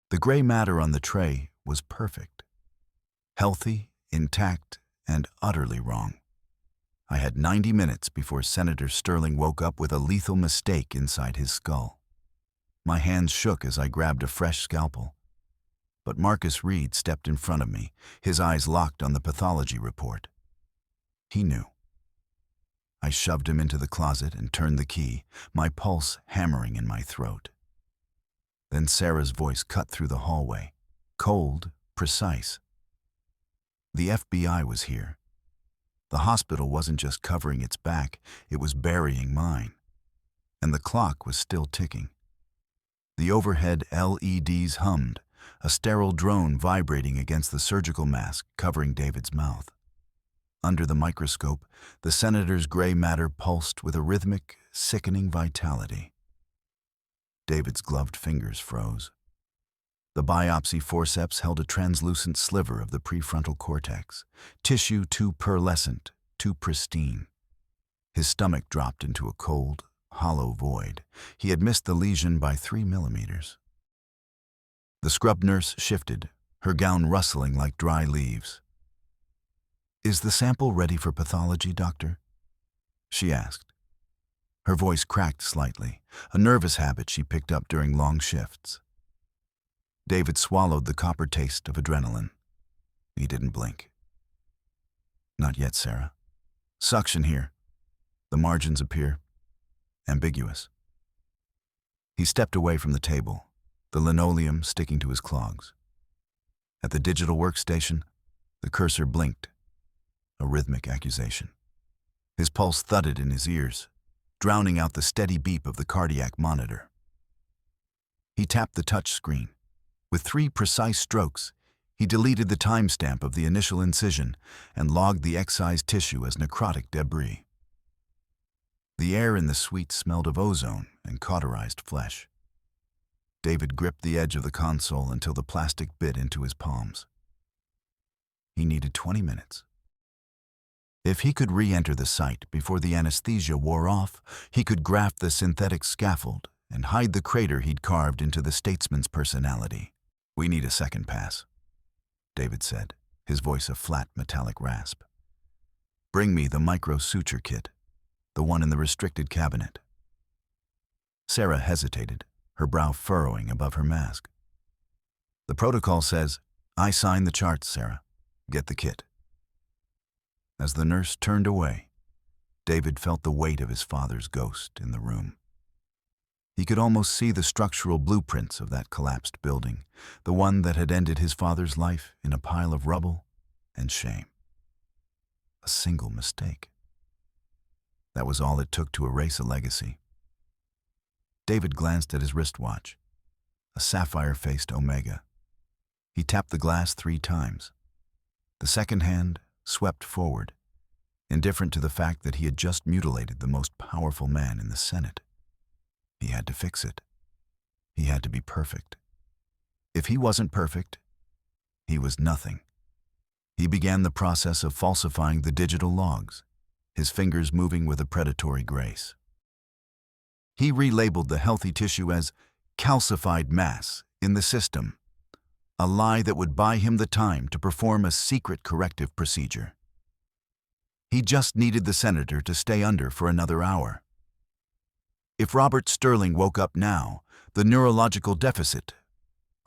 The gray matter on the tray was perfect. Healthy, intact, and utterly wrong. I had 90 minutes before Senator Sterling woke up with a lethal mistake inside his skull. My hands shook as I grabbed a fresh scalpel. But Marcus Reed stepped in front of me, his eyes locked on the pathology report. He knew. I shoved him into the closet and turned the key, my pulse hammering in my throat. Then Sarah's voice cut through the hallway, cold, precise. The FBI was here. The hospital wasn't just covering its back, it was burying mine. And the clock was still ticking. The overhead LEDs hummed, a sterile drone vibrating against the surgical mask covering David's mouth. Under the microscope, the senator's gray matter pulsed with a rhythmic, sickening vitality. David's gloved fingers froze. The biopsy forceps held a translucent sliver of the prefrontal cortex, tissue too pearlescent, too pristine. His stomach dropped into a cold, hollow void. He had missed the lesion by 3 millimeters. The scrub nurse shifted, her gown rustling like dry leaves. "Is the sample ready for pathology, doctor?" she asked. Her voice cracked slightly, a nervous habit she picked up during long shifts. David swallowed the copper taste of adrenaline. He didn't blink. "Not yet, Sarah. Suction here. The margins appear ambiguous." He stepped away from the table, the linoleum sticking to his clogs. At the digital workstation, the cursor blinked, a rhythmic accusation. His pulse thudded in his ears, drowning out the steady beep of the cardiac monitor. He tapped the touch screen. With 3 precise strokes, he deleted the timestamp of the initial incision and logged the excised tissue as necrotic debris. The air in the suite smelled of ozone and cauterized flesh. David gripped the edge of the console until the plastic bit into his palms. He needed 20 minutes. If he could re-enter the site before the anesthesia wore off, he could graft the synthetic scaffold and hide the crater he'd carved into the statesman's personality. "We need a second pass," David said, his voice a flat metallic rasp. "Bring me the micro-suture kit, the one in the restricted cabinet." Sarah hesitated, her brow furrowing above her mask. "The protocol says, I sign the charts, Sarah. Get the kit." As the nurse turned away, David felt the weight of his father's ghost in the room. He could almost see the structural blueprints of that collapsed building, the one that had ended his father's life in a pile of rubble and shame. A single mistake. That was all it took to erase a legacy. David glanced at his wristwatch, a sapphire-faced Omega. He tapped the glass 3 times. The second hand swept forward, indifferent to the fact that he had just mutilated the most powerful man in the Senate. He had to fix it. He had to be perfect. If he wasn't perfect, he was nothing. He began the process of falsifying the digital logs, his fingers moving with a predatory grace. He relabeled the healthy tissue as calcified mass in the system, a lie that would buy him the time to perform a secret corrective procedure. He just needed the senator to stay under for another hour. If Robert Sterling woke up now, the neurological deficit,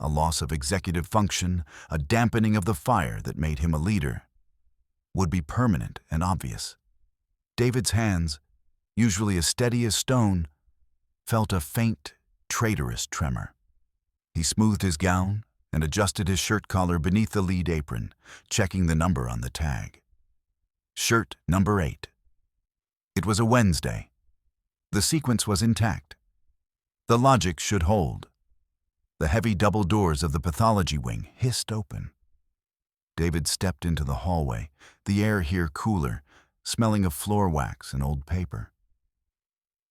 a loss of executive function, a dampening of the fire that made him a leader, would be permanent and obvious. David's hands, usually as steady as stone, felt a faint, traitorous tremor. He smoothed his gown and adjusted his shirt collar beneath the lead apron, checking the number on the tag. Shirt number 8. It was a Wednesday. The sequence was intact. The logic should hold. The heavy double doors of the pathology wing hissed open. David stepped into the hallway, the air here cooler, smelling of floor wax and old paper.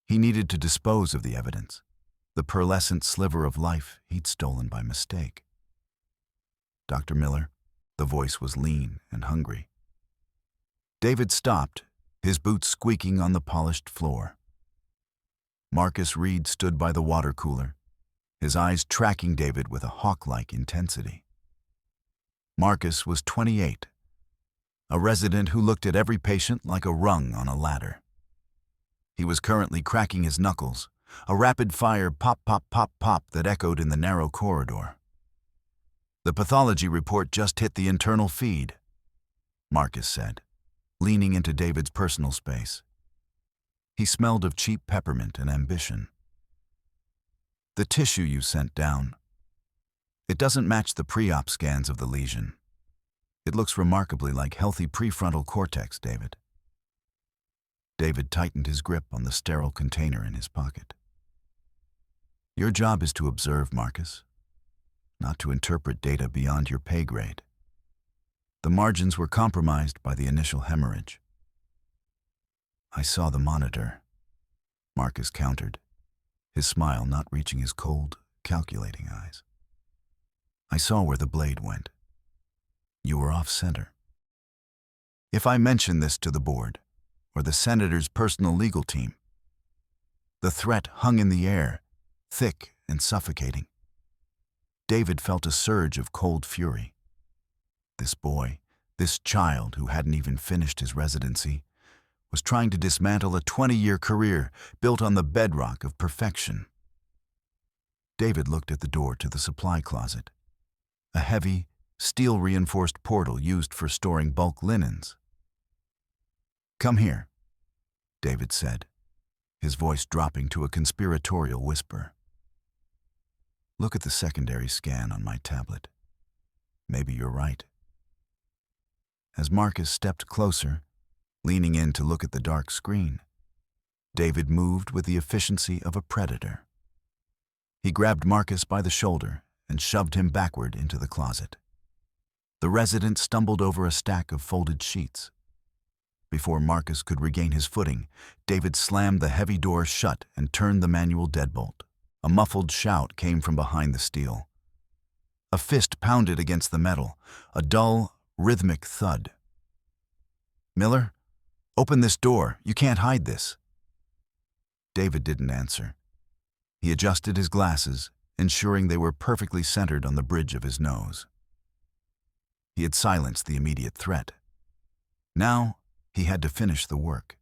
He needed to dispose of the evidence, the pearlescent sliver of life he'd stolen by mistake. "Dr. Miller," the voice was lean and hungry. David stopped, his boots squeaking on the polished floor. Marcus Reed stood by the water cooler, his eyes tracking David with a hawk-like intensity. Marcus was 28, a resident who looked at every patient like a rung on a ladder. He was currently cracking his knuckles, a rapid-fire pop, pop, pop, pop that echoed in the narrow corridor. "The pathology report just hit the internal feed," Marcus said, leaning into David's personal space. He smelled of cheap peppermint and ambition. "The tissue you sent down. It doesn't match the pre-op scans of the lesion. It looks remarkably like healthy prefrontal cortex, David." David tightened his grip on the sterile container in his pocket. "Your job is to observe, Marcus, not to interpret data beyond your pay grade. The margins were compromised by the initial hemorrhage." "I saw the monitor," Marcus countered, his smile not reaching his cold, calculating eyes. "I saw where the blade went. You were off-center. If I mention this to the board, or the senator's personal legal team..." The threat hung in the air, thick and suffocating. David felt a surge of cold fury. This boy, this child who hadn't even finished his residency, was trying to dismantle a 20-year career built on the bedrock of perfection. David looked at the door to the supply closet, a heavy, steel-reinforced portal used for storing bulk linens. "Come here," David said, his voice dropping to a conspiratorial whisper. "Look at the secondary scan on my tablet. Maybe you're right." As Marcus stepped closer, leaning in to look at the dark screen, David moved with the efficiency of a predator. He grabbed Marcus by the shoulder and shoved him backward into the closet. The resident stumbled over a stack of folded sheets. Before Marcus could regain his footing, David slammed the heavy door shut and turned the manual deadbolt. A muffled shout came from behind the steel. A fist pounded against the metal, a dull, rhythmic thud. "Miller, open this door. You can't hide this." David didn't answer. He adjusted his glasses, ensuring they were perfectly centered on the bridge of his nose. He had silenced the immediate threat. Now, he had to finish the work.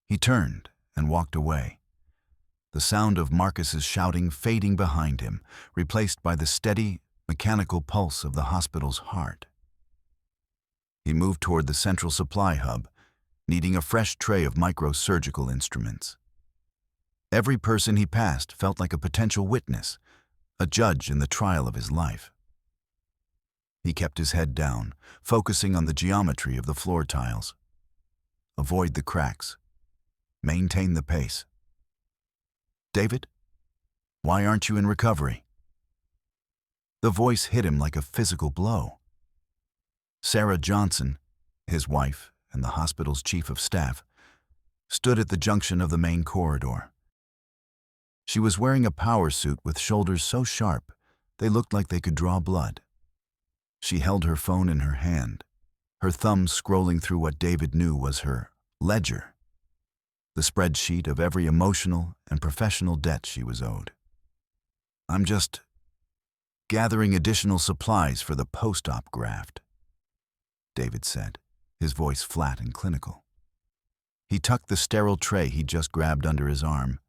He turned and walked away, the sound of Marcus's shouting fading behind him, replaced by the steady, mechanical pulse of the hospital's heart. He moved toward the central supply hub, needing a fresh tray of microsurgical instruments. Every person he passed felt like a potential witness, a judge in the trial of his life. He kept his head down, focusing on the geometry of the floor tiles. Avoid the cracks. Maintain the pace. "David, why aren't you in recovery?" The voice hit him like a physical blow. Sarah Johnson, his wife and the hospital's chief of staff, stood at the junction of the main corridor. She was wearing a power suit with shoulders so sharp they looked like they could draw blood. She held her phone in her hand, her thumb scrolling through what David knew was her ledger, the spreadsheet of every emotional and professional debt she was owed. "I'm just gathering additional supplies for the post-op graft," David said, his voice flat and clinical. He tucked the sterile tray he'd just grabbed under his arm,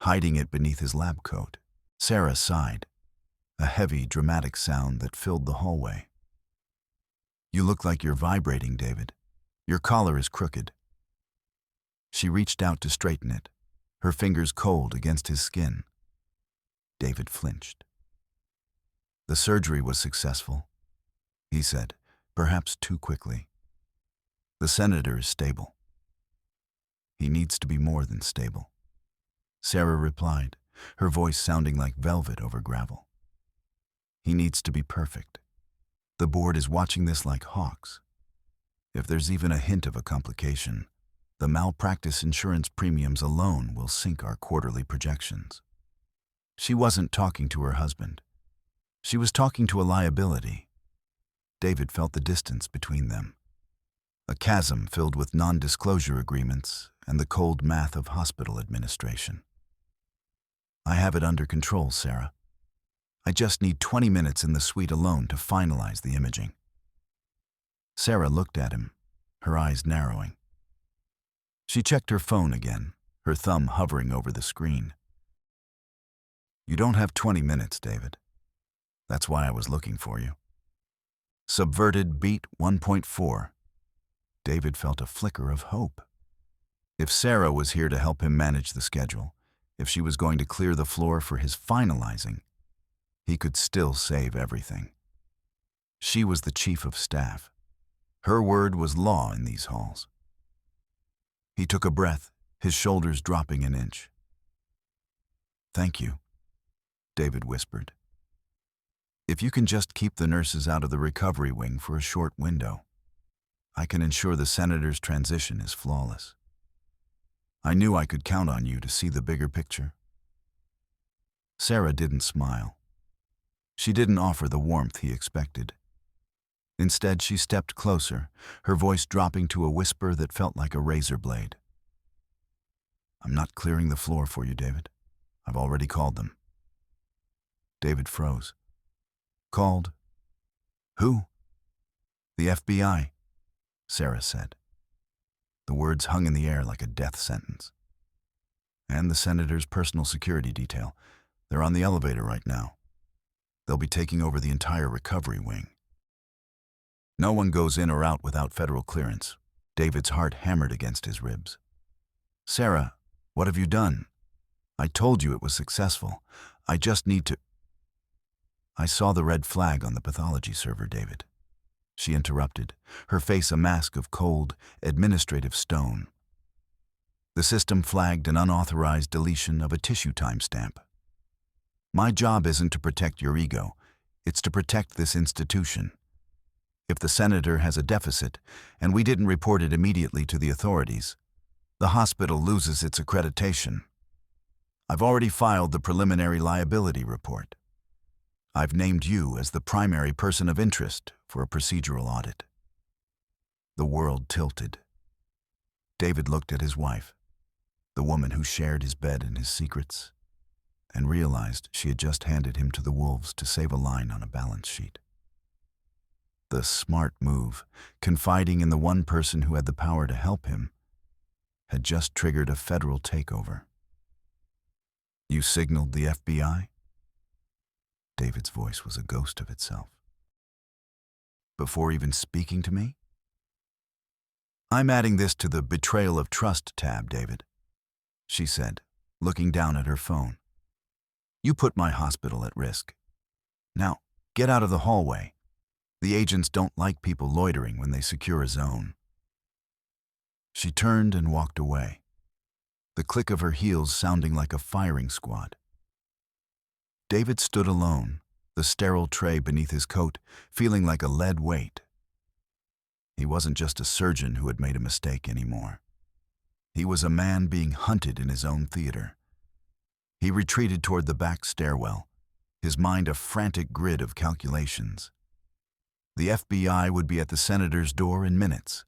hiding it beneath his lab coat. Sarah sighed, a heavy, dramatic sound that filled the hallway. "You look like you're vibrating, David. Your collar is crooked." She reached out to straighten it, her fingers cold against his skin. David flinched. "The surgery was successful," he said, perhaps too quickly. "The senator is stable." "He needs to be more than stable," Sarah replied, her voice sounding like velvet over gravel. "He needs to be perfect. The board is watching this like hawks. If there's even a hint of a complication, the malpractice insurance premiums alone will sink our quarterly projections." She wasn't talking to her husband. She was talking to a liability. David felt the distance between them, a chasm filled with non-disclosure agreements and the cold math of hospital administration. I have it under control, Sarah. I just need 20 minutes in the suite alone to finalize the imaging. Sarah looked at him, her eyes narrowing. She checked her phone again, her thumb hovering over the screen. You don't have 20 minutes, David. That's why I was looking for you. Subverted beat 1.4. David felt a flicker of hope. If Sarah was here to help him manage the schedule, if she was going to clear the floor for his finalizing, he could still save everything. She was the chief of staff. Her word was law in these halls. He took a breath, his shoulders dropping an inch. Thank you, David whispered. If you can just keep the nurses out of the recovery wing for a short window, I can ensure the senator's transition is flawless. I knew I could count on you to see the bigger picture. Sarah didn't smile. She didn't offer the warmth he expected. Instead, she stepped closer, her voice dropping to a whisper that felt like a razor blade. I'm not clearing the floor for you, David. I've already called them. David froze. Called? Who? The FBI, Sarah said. The words hung in the air like a death sentence. And the senator's personal security detail. They're on the elevator right now. They'll be taking over the entire recovery wing. No one goes in or out without federal clearance. David's heart hammered against his ribs. Sarah, what have you done? I told you it was successful. I just need to... I saw the red flag on the pathology server, David. She interrupted, her face a mask of cold, administrative stone. The system flagged an unauthorized deletion of a tissue timestamp. My job isn't to protect your ego, it's to protect this institution. If the senator has a deficit, and we didn't report it immediately to the authorities, the hospital loses its accreditation. I've already filed the preliminary liability report. I've named you as the primary person of interest for a procedural audit. The world tilted. David looked at his wife, the woman who shared his bed and his secrets, and realized she had just handed him to the wolves to save a line on a balance sheet. The smart move, confiding in the one person who had the power to help him, had just triggered a federal takeover. You signaled the FBI? David's voice was a ghost of itself. Before even speaking to me? I'm adding this to the betrayal of trust tab, David, she said, looking down at her phone. You put my hospital at risk. Now, get out of the hallway. The agents don't like people loitering when they secure a zone. She turned and walked away, the click of her heels sounding like a firing squad. David stood alone, the sterile tray beneath his coat, feeling like a lead weight. He wasn't just a surgeon who had made a mistake anymore. He was a man being hunted in his own theater. He retreated toward the back stairwell, his mind a frantic grid of calculations. The FBI would be at the senator's door in minutes.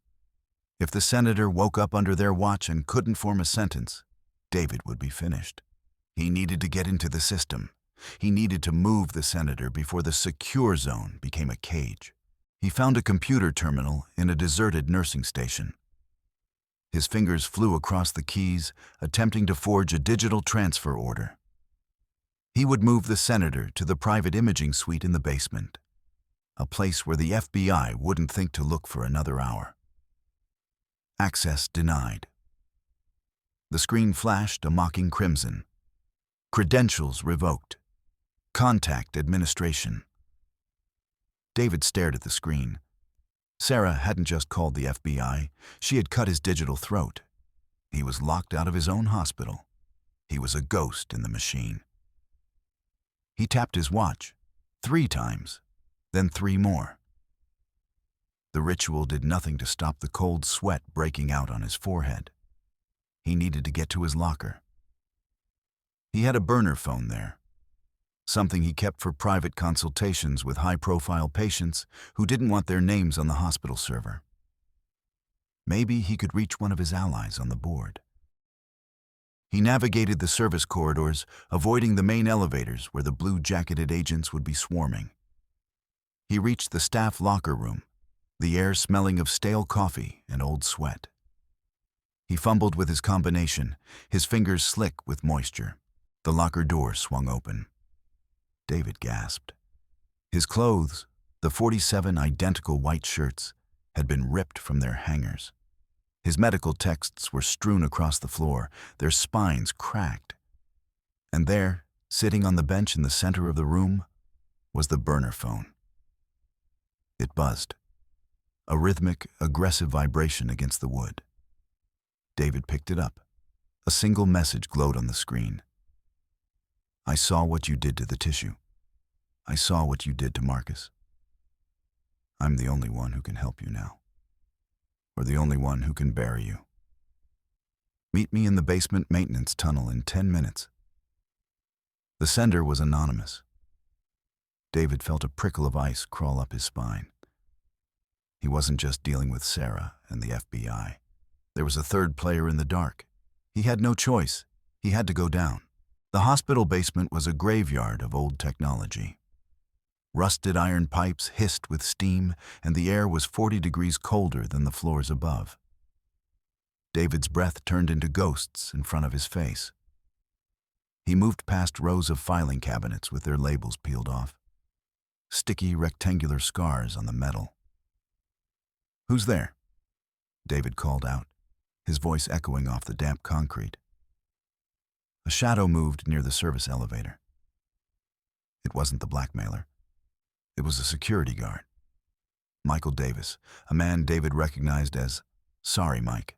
If the senator woke up under their watch and couldn't form a sentence, David would be finished. He needed to get into the system. He needed to move the senator before the secure zone became a cage. He found a computer terminal in a deserted nursing station. His fingers flew across the keys, attempting to forge a digital transfer order. He would move the senator to the private imaging suite in the basement, a place where the FBI wouldn't think to look for another hour. Access denied. The screen flashed a mocking crimson. Credentials revoked. Contact administration. David stared at the screen. Sarah hadn't just called the FBI, she had cut his digital throat. He was locked out of his own hospital. He was a ghost in the machine. He tapped his watch 3 times, then 3 more. The ritual did nothing to stop the cold sweat breaking out on his forehead. He needed to get to his locker. He had a burner phone there, something he kept for private consultations with high-profile patients who didn't want their names on the hospital server. Maybe he could reach one of his allies on the board. He navigated the service corridors, avoiding the main elevators where the blue-jacketed agents would be swarming. He reached the staff locker room, the air smelling of stale coffee and old sweat. He fumbled with his combination, his fingers slick with moisture. The locker door swung open. David gasped. His clothes, the 47 identical white shirts, had been ripped from their hangers. His medical texts were strewn across the floor, their spines cracked. And there, sitting on the bench in the center of the room, was the burner phone. It buzzed, a rhythmic, aggressive vibration against the wood. David picked it up. A single message glowed on the screen. I saw what you did to the tissue. I saw what you did to Marcus. I'm the only one who can help you now. Or the only one who can bury you. Meet me in the basement maintenance tunnel in 10 minutes. The sender was anonymous. David felt a prickle of ice crawl up his spine. He wasn't just dealing with Sarah and the FBI. There was a third player in the dark. He had no choice. He had to go down. The hospital basement was a graveyard of old technology. Rusted iron pipes hissed with steam, and the air was 40 degrees colder than the floors above. David's breath turned into ghosts in front of his face. He moved past rows of filing cabinets with their labels peeled off. Sticky, rectangular scars on the metal. "Who's there?" David called out, his voice echoing off the damp concrete. A shadow moved near the service elevator. It wasn't the blackmailer. It was a security guard. Michael Davis, a man David recognized as Sorry Mike.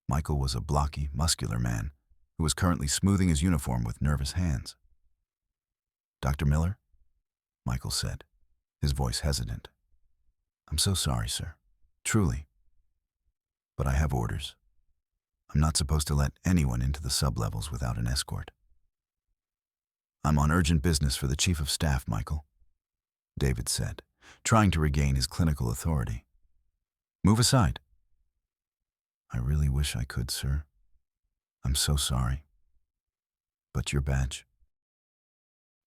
Michael was a blocky, muscular man who was currently smoothing his uniform with nervous hands. "Dr. Miller?" Michael said, his voice hesitant. "I'm so sorry, sir. Truly. But I have orders. I'm not supposed to let anyone into the sublevels without an escort." "I'm on urgent business for the Chief of Staff, Michael," David said, trying to regain his clinical authority. "Move aside." "I really wish I could, sir. I'm so sorry. But your badge?"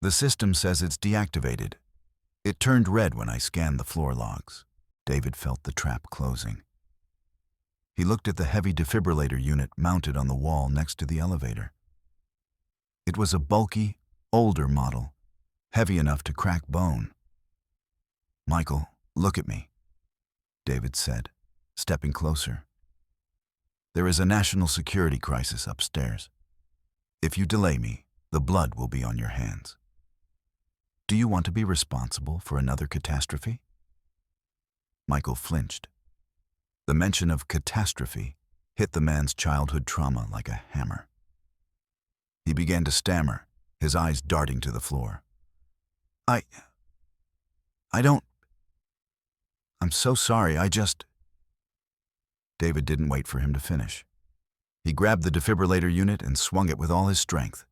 "The system says it's deactivated. It turned red when I scanned the floor logs." David felt the trap closing. He looked at the heavy defibrillator unit mounted on the wall next to the elevator. It was a bulky, older model, heavy enough to crack bone. "Michael, look at me," David said, stepping closer. "There is a national security crisis upstairs. If you delay me, the blood will be on your hands. Do you want to be responsible for another catastrophe?" Michael flinched. The mention of catastrophe hit the man's childhood trauma like a hammer. He began to stammer, his eyes darting to the floor. I don't... I'm so sorry, David didn't wait for him to finish. He grabbed the defibrillator unit and swung it with all his strength.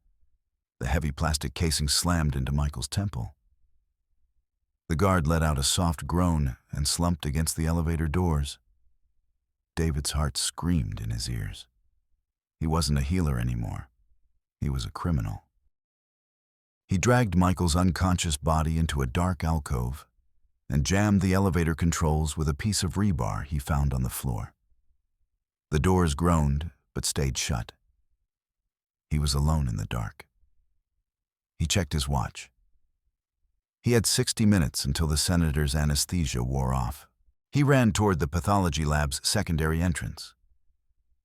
The heavy plastic casing slammed into Michael's temple. The guard let out a soft groan and slumped against the elevator doors. David's heart screamed in his ears. He wasn't a healer anymore. He was a criminal. He dragged Michael's unconscious body into a dark alcove and jammed the elevator controls with a piece of rebar he found on the floor. The doors groaned but stayed shut. He was alone in the dark. He checked his watch. He had 60 minutes until the senator's anesthesia wore off. He ran toward the pathology lab's secondary entrance,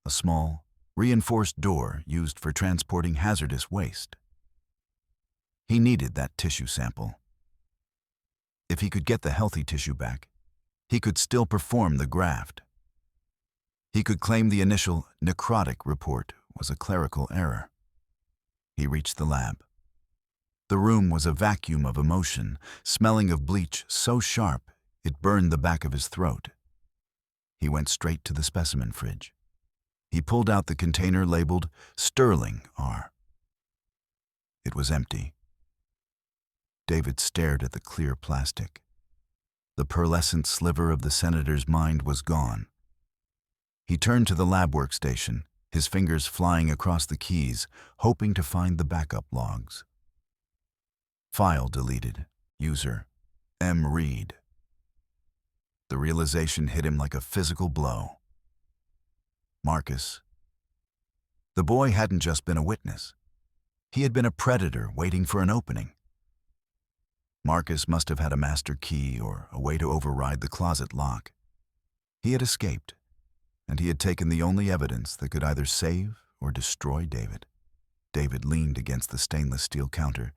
a small, reinforced door used for transporting hazardous waste. He needed that tissue sample. If he could get the healthy tissue back, he could still perform the graft. He could claim the initial necrotic report was a clerical error. He reached the lab. The room was a vacuum of emotion, smelling of bleach so sharp it burned the back of his throat. He went straight to the specimen fridge. He pulled out the container labeled Sterling R. It was empty. David stared at the clear plastic. The pearlescent sliver of the senator's mind was gone. He turned to the lab workstation, his fingers flying across the keys, hoping to find the backup logs. File deleted. User M. Reed. The realization hit him like a physical blow. Marcus. The boy hadn't just been a witness. He had been a predator waiting for an opening. Marcus must have had a master key or a way to override the closet lock. He had escaped, and he had taken the only evidence that could either save or destroy David. David leaned against the stainless steel counter,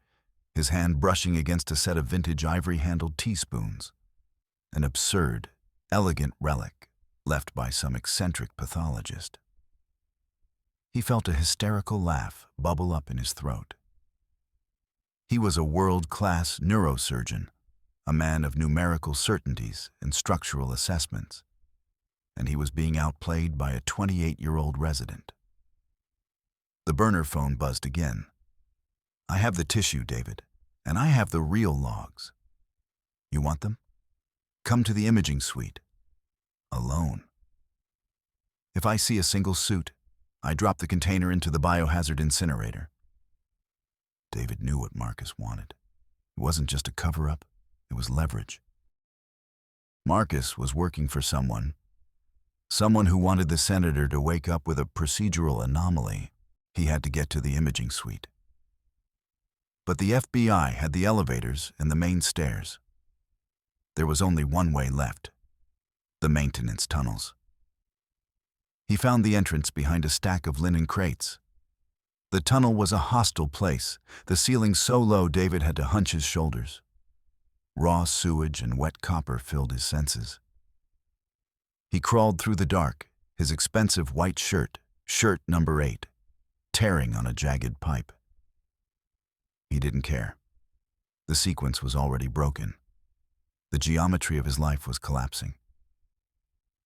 his hand brushing against a set of vintage ivory-handled teaspoons, an absurd, elegant relic left by some eccentric pathologist. He felt a hysterical laugh bubble up in his throat. He was a world-class neurosurgeon, a man of numerical certainties and structural assessments, and he was being outplayed by a 28-year-old resident. The burner phone buzzed again. "I have the tissue, David, and I have the real logs. You want them? Come to the imaging suite. Alone. If I see a single suit, I drop the container into the biohazard incinerator." David knew what Marcus wanted. It wasn't just a cover-up, it was leverage. Marcus was working for someone who wanted the senator to wake up with a procedural anomaly. He had to get to the imaging suite. But the FBI had the elevators and the main stairs. There was only one way left: the maintenance tunnels. He found the entrance behind a stack of linen crates. The tunnel was a hostile place, the ceiling so low David had to hunch his shoulders. Raw sewage and wet copper filled his senses. He crawled through the dark, his expensive white shirt number 8, tearing on a jagged pipe. He didn't care. The sequence was already broken. The geometry of his life was collapsing.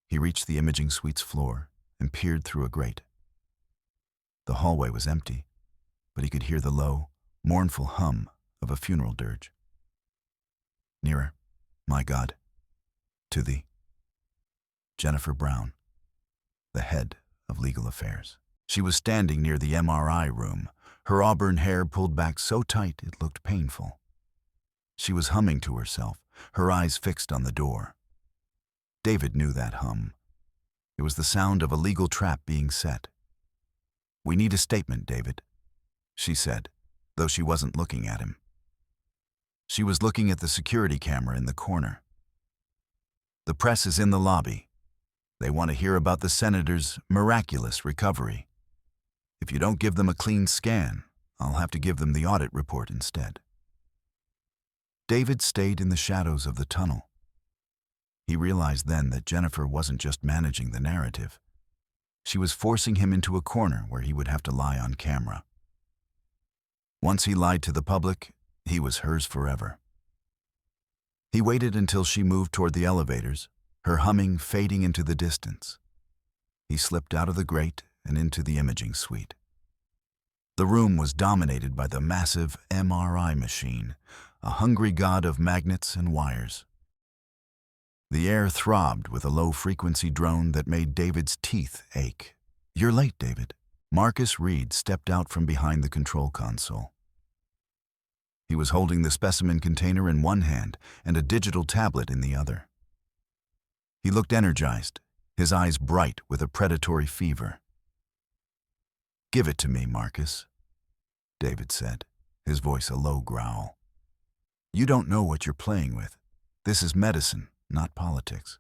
He reached the imaging suite's floor and peered through a grate. The hallway was empty, but he could hear the low, mournful hum of a funeral dirge. Nearer, my God, to thee. Jennifer Brown, the head of legal affairs. She was standing near the MRI room, her auburn hair pulled back so tight it looked painful. She was humming to herself, her eyes fixed on the door. David knew that hum. It was the sound of a legal trap being set. "We need a statement, David," she said, though she wasn't looking at him. She was looking at the security camera in the corner. "The press is in the lobby. They want to hear about the senator's miraculous recovery. If you don't give them a clean scan, I'll have to give them the audit report instead." David stayed in the shadows of the tunnel. He realized then that Jennifer wasn't just managing the narrative. She was forcing him into a corner where he would have to lie on camera. Once he lied to the public, he was hers forever. He waited until she moved toward the elevators, her humming fading into the distance. He slipped out of the grate and into the imaging suite. The room was dominated by the massive MRI machine, a hungry god of magnets and wires. The air throbbed with a low-frequency drone that made David's teeth ache. "You're late, David." Marcus Reed stepped out from behind the control console. He was holding the specimen container in one hand and a digital tablet in the other. He looked energized, his eyes bright with a predatory fever. "Give it to me, Marcus," David said, his voice a low growl. "You don't know what you're playing with. This is medicine, not politics."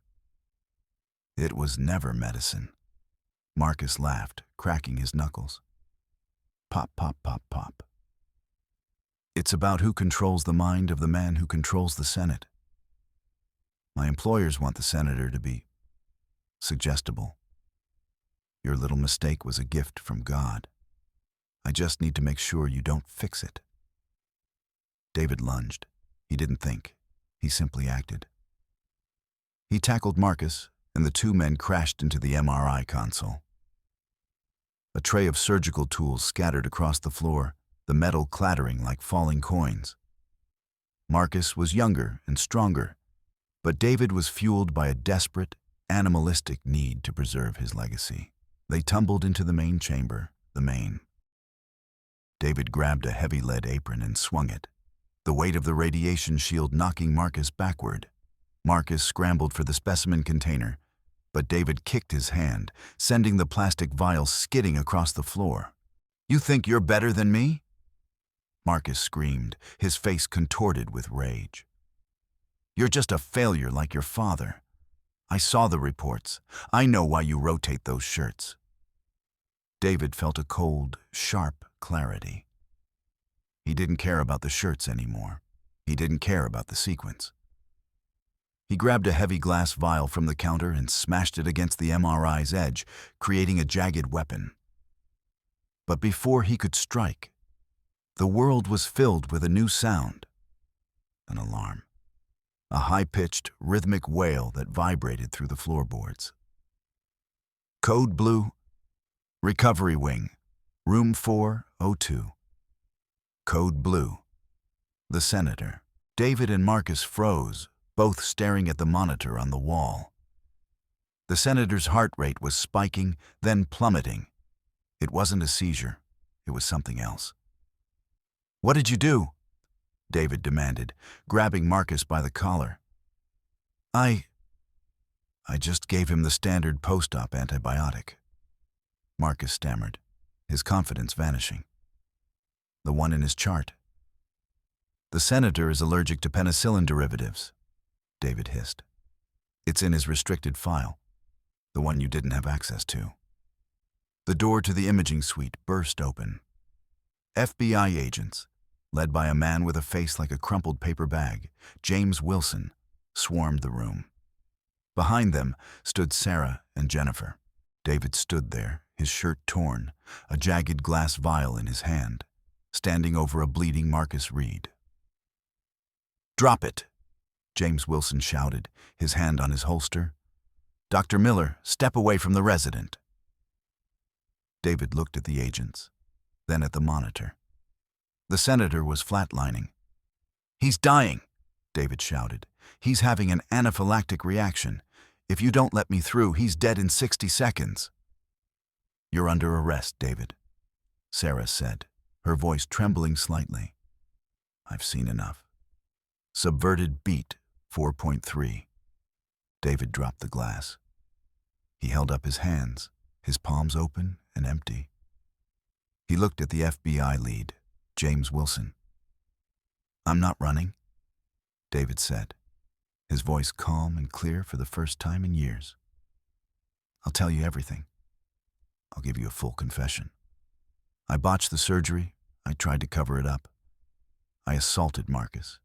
"It was never medicine." Marcus laughed, cracking his knuckles. Pop, pop, pop, pop. "It's about who controls the mind of the man who controls the Senate. My employers want the senator to be suggestible. Your little mistake was a gift from God. I just need to make sure you don't fix it." David lunged. He didn't think. He simply acted. He tackled Marcus, and the two men crashed into the MRI console. A tray of surgical tools scattered across the floor, the metal clattering like falling coins. Marcus was younger and stronger, but David was fueled by a desperate, animalistic need to preserve his legacy. They tumbled into the main chamber, the main. David grabbed a heavy lead apron and swung it, the weight of the radiation shield knocking Marcus backward. Marcus scrambled for the specimen container, but David kicked his hand, sending the plastic vial skidding across the floor. "You think you're better than me?" Marcus screamed, his face contorted with rage. "You're just a failure like your father. I saw the reports. I know why you rotate those shirts." David felt a cold, sharp clarity. He didn't care about the shirts anymore. He didn't care about the sequence. He grabbed a heavy glass vial from the counter and smashed it against the MRI's edge, creating a jagged weapon. But before he could strike, the world was filled with a new sound. An alarm. A high-pitched, rhythmic wail that vibrated through the floorboards. "Code Blue, Recovery Wing, Room 402. Code Blue." The senator. David and Marcus froze, both staring at the monitor on the wall. The senator's heart rate was spiking, then plummeting. It wasn't a seizure. It was something else. "What did you do?" David demanded, grabbing Marcus by the collar. I just gave him the standard post-op antibiotic," Marcus stammered, his confidence vanishing. "The one in his chart." "The senator is allergic to penicillin derivatives," David hissed. "It's in his restricted file, the one you didn't have access to." The door to the imaging suite burst open. FBI agents, led by a man with a face like a crumpled paper bag, James Wilson, swarmed the room. Behind them stood Sarah and Jennifer. David stood there, his shirt torn, a jagged glass vial in his hand, standing over a bleeding Marcus Reed. "Drop it," James Wilson shouted, his hand on his holster. "Dr. Miller, step away from the resident." David looked at the agents, then at the monitor. The senator was flatlining. "He's dying," David shouted. "He's having an anaphylactic reaction. If you don't let me through, he's dead in 60 seconds. "You're under arrest, David," Sarah said, her voice trembling slightly. "I've seen enough." Subverted beat 4.3. David dropped the glass. He held up his hands, his palms open and empty. He looked at the FBI lead, James Wilson. "I'm not running," David said, his voice calm and clear for the first time in years. "I'll tell you everything. I'll give you a full confession. I botched the surgery. I tried to cover it up. I assaulted Marcus.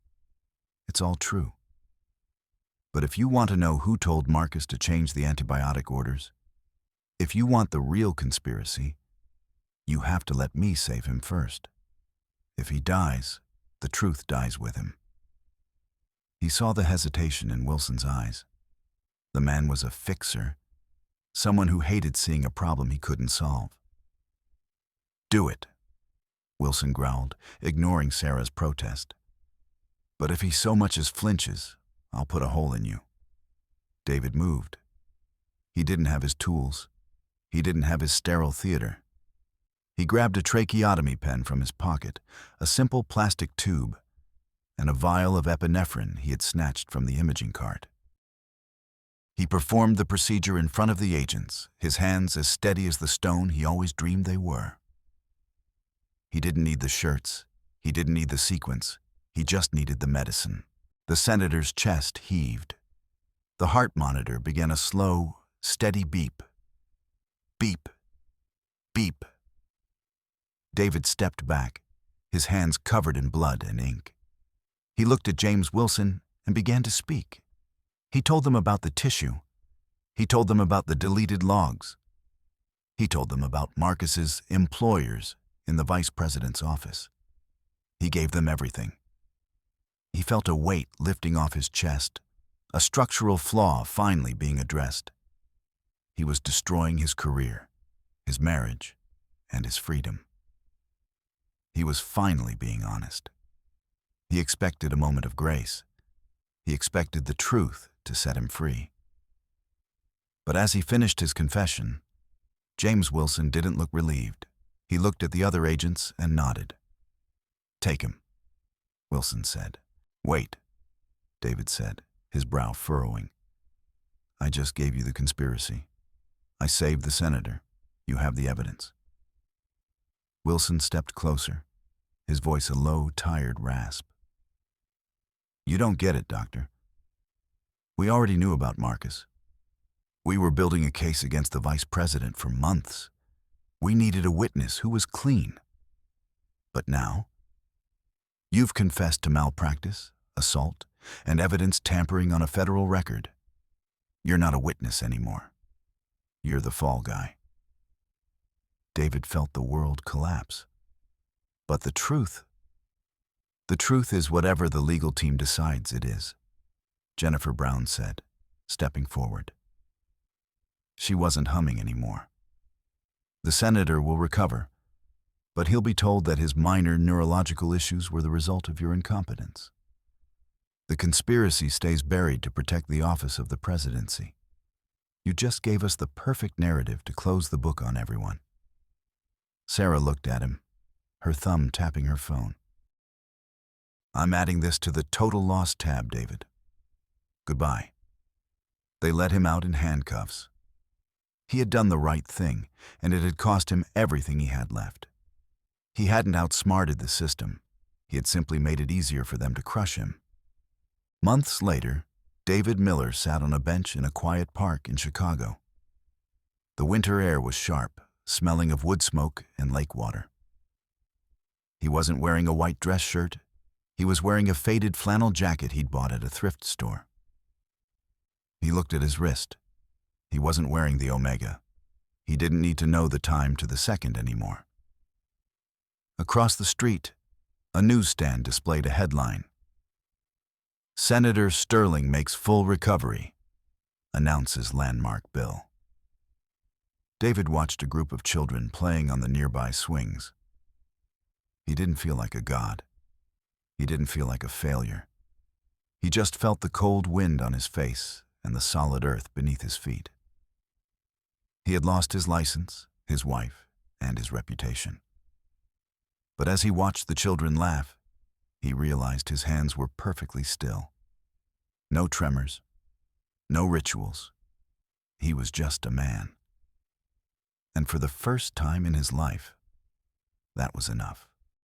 It's all true. But if you want to know who told Marcus to change the antibiotic orders, if you want the real conspiracy, you have to let me save him first. If he dies, the truth dies with him." He saw the hesitation in Wilson's eyes. The man was a fixer, someone who hated seeing a problem he couldn't solve. "Do it," Wilson growled, ignoring Sarah's protest. "But if he so much as flinches, I'll put a hole in you." David moved. He didn't have his tools. He didn't have his sterile theater. He grabbed a tracheotomy pen from his pocket, a simple plastic tube, and a vial of epinephrine he had snatched from the imaging cart. He performed the procedure in front of the agents, his hands as steady as the stone he always dreamed they were. He didn't need the shirts. He didn't need the sequence. He just needed the medicine. The senator's chest heaved. The heart monitor began a slow, steady beep. Beep. Beep. David stepped back, his hands covered in blood and ink. He looked at James Wilson and began to speak. He told them about the tissue. He told them about the deleted logs. He told them about Marcus's employers in the vice president's office. He gave them everything. He felt a weight lifting off his chest, a structural flaw finally being addressed. He was destroying his career, his marriage, and his freedom. He was finally being honest. He expected a moment of grace. He expected the truth to set him free. But as he finished his confession, James Wilson didn't look relieved. He looked at the other agents and nodded. "Take him," Wilson said. "Wait," David said, his brow furrowing. "I just gave you the conspiracy. I saved the senator. You have the evidence." Wilson stepped closer, his voice a low, tired rasp. "You don't get it, Doctor. We already knew about Marcus. We were building a case against the vice president for months. We needed a witness who was clean. But now, you've confessed to malpractice, assault, and evidence tampering on a federal record. You're not a witness anymore. You're the fall guy." David felt the world collapse. But the truth is whatever the legal team decides it is, Jennifer Brown said, stepping forward. She wasn't humming anymore. "The senator will recover, but he'll be told that his minor neurological issues were the result of your incompetence. The conspiracy stays buried to protect the office of the presidency. You just gave us the perfect narrative to close the book on everyone." Sarah looked at him, her thumb tapping her phone. "I'm adding this to the total loss tab, David. Goodbye." They let him out in handcuffs. He had done the right thing, and it had cost him everything he had left. He hadn't outsmarted the system. He had simply made it easier for them to crush him. Months later, David Miller sat on a bench in a quiet park in Chicago. The winter air was sharp, smelling of wood smoke and lake water. He wasn't wearing a white dress shirt. He was wearing a faded flannel jacket he'd bought at a thrift store. He looked at his wrist. He wasn't wearing the Omega. He didn't need to know the time to the second anymore. Across the street, a newsstand displayed a headline. "Senator Sterling makes full recovery, announces landmark bill." David watched a group of children playing on the nearby swings. He didn't feel like a god. He didn't feel like a failure. He just felt the cold wind on his face and the solid earth beneath his feet. He had lost his license, his wife, and his reputation. But as he watched the children laugh, he realized his hands were perfectly still. No tremors, no rituals. He was just a man. And for the first time in his life, that was enough.